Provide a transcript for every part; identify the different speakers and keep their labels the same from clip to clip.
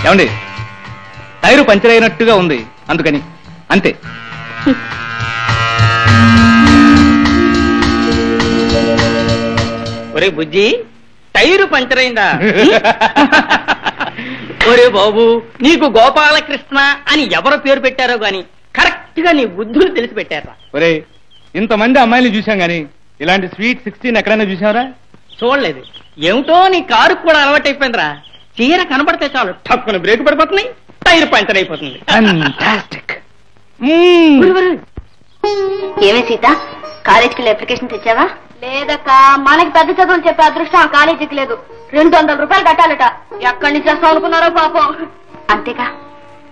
Speaker 1: ఏమండి tyre puncture అయినట్టుగా ఉంది అందుకని అంతే.
Speaker 2: ఒరే బుజ్జి టైరు పంచర్ అయిందా? ఒరే బాబు నీకు గోపాలకృష్ణ అని ఎవరు పేరు పెట్టారో గాని కరెక్ట్ గా నీ బుద్ధులు తెలిసి పెట్టారా?
Speaker 1: ఒరే ఇంతమంది అమ్మాయిలు చూసాం గాని ఇలాంటి స్వీట్ 16 ఎక్కడైనా చూసావరా?
Speaker 2: చూడలేదు. ఏమిటో నీ కారు కూడా అలవాటు అయిపోయిందిరా. చీర కనబడితే చాలు టక్కున బ్రేక్ పడిపోతున్నాయి, టైర్ పంచర్ అయిపోతుంది.
Speaker 3: ఏమే సీత, కాలేజీకి అప్లికేషన్ తెచ్చావా? లేదక్క, మనకి పెద్ద చదువులు చెప్పే అదృష్టం ఆ కాలేజీకి లేదు. 200 రూపాయలు కట్టాలట. ఎక్కడి నుంచి వస్తావు అనుకున్నారో పాపం. అంతేగా,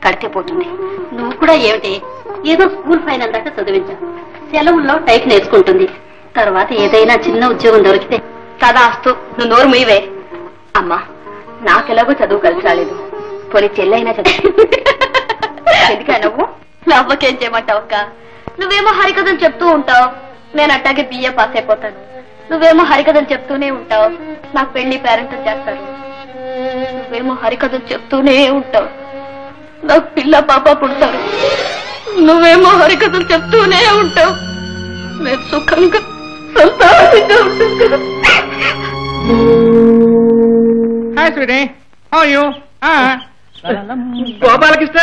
Speaker 3: కడితే పోతుంది. నువ్వు కూడా ఏమిటి, ఏదో స్కూల్ ఫైనల్ దాకా చదివించా. సెలవుల్లో టైప్ నేర్చుకుంటుంది. తర్వాత ఏదైనా చిన్న ఉద్యోగం దొరికితే తదాస్తు, నువ్వు నోరు మీవే. అమ్మా, నాకెలాగో చదువు కలిసి రాలేదు. పోనీ చెల్లైనా చదువు. ఎందుకా నువ్వు నవ్వకేం చేయమంటావు అక్క? నువ్వేమో హరికథలు చెప్తూ ఉంటావు, నేను అట్టాగే బిఏ పాస్ అయిపోతాను. నువ్వేమో హరికథలు చెప్తూనే ఉంటావు, నాకు పెళ్లి పేరెంట్ చేస్తారు. నువ్వేమో హరికథలు చెప్తూనే ఉంటావు, నాకు పిల్ల పాప పుడతారు. నువ్వేమో హరికథలు చెప్తూనే ఉంటావు, నేను సుఖంగా సంతోషంగా ఉంటాను.
Speaker 2: గోపాలకృష్ణ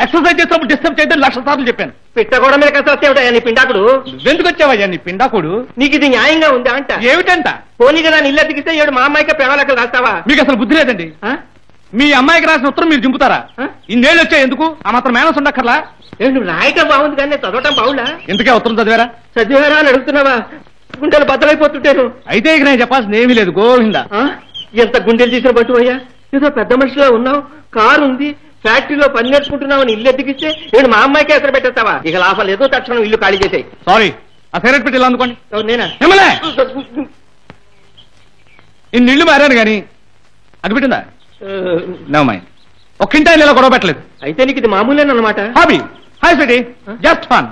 Speaker 1: ఎక్సర్సైజ్ చేసినప్పుడు డిస్టర్బ్ చేయడం 1,00,000 సార్లు చెప్పాను.
Speaker 2: పిట్టగోడ మీద కసరత్తా నీ పిండాకుడు.
Speaker 1: ఎందుకు వచ్చావయ్యా నీ పిండాకుడు?
Speaker 2: నీకు ఇది న్యాయంగా ఉందా అంట?
Speaker 1: ఏమిటంట?
Speaker 2: పోనీ కదా ఇల్లు ఎత్తికిస్తే ఏడు మా అమ్మాయికి ప్రేమలెక్కలు రాస్తావా?
Speaker 1: మీకు అసలు బుద్ధి లేదండి. మీ అమ్మాయికి రాసిన ఉత్తరం మీరు చింపుతారా? ఇన్నేళ్ళు వచ్చాయి ఎందుకు? ఆ మాత్రం మేనస్ ఉండక్కర్లా?
Speaker 2: నువ్వు రాయటం బాగుంది కానీ చదవటం బాగుందా?
Speaker 1: ఎందుకే ఉత్తరం చదివారా?
Speaker 2: చదివారా అని అడుగుతున్నావా? గుండెలు బద్దలైపోతుంటాను.
Speaker 1: అయితే ఇక నేను చెప్పాల్సింది ఏమీ లేదు. గోవిందా,
Speaker 2: ఎంత గుండెలు తీసిన పట్టు అయ్యా. ఏదో పెద్ద మనిషిలో ఉన్నావు, కారు ఉంది, ఫ్యాక్టరీలో పని నేర్చుకుంటున్నావు అని ఇల్లు ఎత్తికిస్తే నేను మా అమ్మాయికి ఎసరు పెట్టేస్తావా? ఇక లాభం లేదు, తక్షణం ఇల్లు ఖాళీ చేసాయి.
Speaker 1: సారీ, ఆ సిగరెట్ పెట్టి ఇలా అందుకోండి.
Speaker 2: నేనా?
Speaker 1: ఇన్ని ఇల్లు మారాను కానీ అగ్గిపెట్టిందా? No mind. ఒక్కింట ఇలా గొడవ పెట్టలేదు.
Speaker 2: అయితే నీకు ఇది మామూలేనమాట.
Speaker 1: Hobby. Hi sweetie, just fun.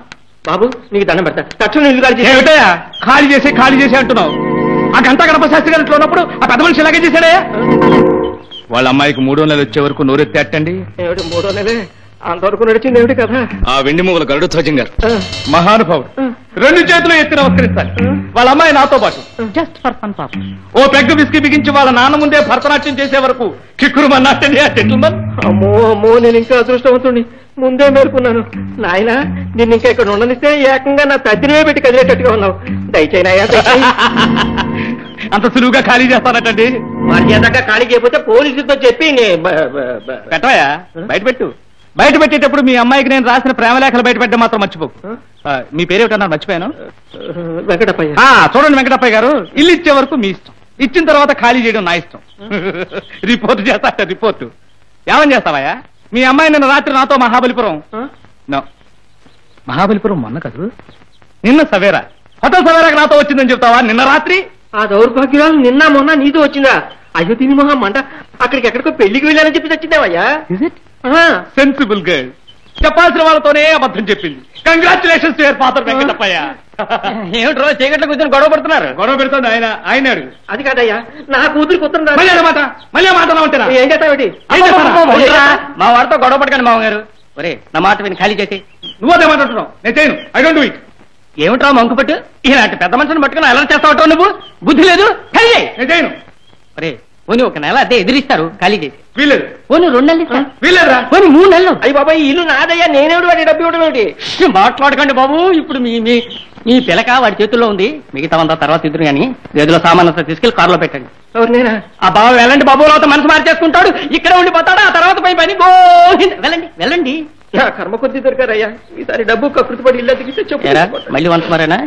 Speaker 2: బాబు నీకు దండం పెడతా, తక్షణం ఇల్లు ఖాళీ చేసి.
Speaker 1: ఏమిటయా ఖాళీ చేసి అంటున్నావు? ఆ గంట గణప శాస్త్రి గారి ఇంట్లో ఉన్నప్పుడు ఆ పెద్ద మనిషి ఇలాగే చేశాడయా? వాళ్ళ అమ్మాయికి 3వ నెల వచ్చే వరకు నోరెత్తి అట్టండి.
Speaker 2: ఏమిటి 3వ నెలే? అంతవరకు నడిచింది ఏమిటి కదా?
Speaker 1: ఆ వెండి మూగల గరుడు ధ్వజం గారు మహానుభావుడు, 2 చేతులు ఎత్తి నమస్కరిస్తాను. వాళ్ళ అమ్మాయి నాతో పాటు జస్ట్ ఫర్ ఫన్ పాప ఓ పెగ్గు విస్కీ బిగించి వాళ్ళ నాన్న ముందే భరతనాట్యం చేసే వరకు కిక్కురు మన్నట్టండి ఆ జెంటిల్మన్.
Speaker 2: అమ్మో అమ్మో, నేను ఇంకా అదృష్టవంతుడిని, ముందే మేలుకున్నాను. నాయన నిన్ను ఇంకా ఇక్కడ ఉండనిస్తే ఏకంగా నా తద్దినే పెట్టి కదిలేటట్టుగా ఉన్నావు. దయచేనాయా
Speaker 1: అంత సులువుగా ఖాళీ చేస్తానటండి.
Speaker 2: మర్యాదగా ఖాళీ చేయకపోతే పోలీసులతో చెప్పి
Speaker 1: పెట్టవయా, బయట పెట్టేటప్పుడు మీ అమ్మాయికి నేను రాసిన ప్రేమలేఖలు బయట పెట్టడం మాత్రం మర్చిపోకు. మీ పేరేమిటన్నారు? మర్చిపోయాను.
Speaker 2: వెంకటప్పయ్య.
Speaker 1: చూడండి వెంకటప్పయ్య గారు, ఇల్లు ఇచ్చే వరకు మీ ఇష్టం, ఇచ్చిన తర్వాత ఖాళీ చేయడం నా ఇష్టం. రిపోర్ట్ చేస్తా. రిపోర్టు ఏమని చేస్తావయ్యా? మీ అమ్మాయి నిన్న రాత్రి నాతో మహాబలిపురం మొన్న కదూ, నిన్న సవేరా హోటల్ సవేరాకి నాతో వచ్చిందని చెప్తావా? నిన్న రాత్రి
Speaker 2: ఆ దౌర్భాగ్యురాలు నిన్న మొన్న నీతో వచ్చిందా? అయ్యో తిని మొహం మంట, అక్కడికి ఎక్కడికో పెళ్లికి వెళ్ళానని చెప్పి తెచ్చిందావయ్యా.
Speaker 1: సెన్సిబుల్ గర్ల్, చెప్పాల్సిన వాళ్ళతోనే అబద్ధం చెప్పింది. Congratulations to your father Venkatappayya.
Speaker 2: ఏమిటి రోజు చీకట్లో కూర్చొని గొడవ పడుతున్నారు?
Speaker 1: గొడవ పెడుతుంది ఆయన అడుగు.
Speaker 2: అది కాదయ్యా, నా కూతురికి ఉత్తరం
Speaker 1: మళ్ళీ మాట ఉంటారా?
Speaker 2: ఏం చేస్తావేటి? మా వాడితో గొడవ పడకండి మామగారు. ఒరే నా మాట విని ఖాళీ చేసి.
Speaker 1: నువ్వు అదే మాట్లాడుతున్నావు, నేను చేయను. I don't do it.
Speaker 2: ఏమిట్రా మంకుపట్టు, ఇలాంటి పెద్ద మనుషుని పట్టుకుని ఎలా చేస్తావు? నువ్వు బుద్ధి లేదు, ఖాళీ చేయి.
Speaker 1: నేను చేయను.
Speaker 2: ఒరే పోనీ 1 నెల అదే ఎదిరిస్తారు, ఖాళీ చేసి.
Speaker 1: వీలేదు.
Speaker 2: పోనీ 2 నెలలు ఇస్తారు.
Speaker 1: వీలేదురా.
Speaker 2: పోనీ 3 నెలలు. అయ్యి బాబా, ఈ ఇల్లు నాదయ్యా, నేనేమిటి వాడి డబ్బు ఇవ్వడం ఏమిటి? మాట్లాడకండి బాబు. ఇప్పుడు మీ పిలక వాడి చేతుల్లో ఉంది, మిగతా అంతా తర్వాత ఇద్దరు కానీ గదిలో సామాన్యంతా తీసుకెళ్లి కారులో పెట్టండి. నేనా? ఆ బాబు వెళ్ళండి బాబు, తర్వాత మనసు మార్చేసుకుంటాడు, ఇక్కడే ఉండిపోతాడు. ఆ తర్వాత పని వెళ్ళండి. కర్మ కొద్ది దొరికారయ్యా, ఈసారి డబ్బు కృతిపడి ఇల్లు దిగితే చెప్పు. మళ్ళీ వంశ మరేనా?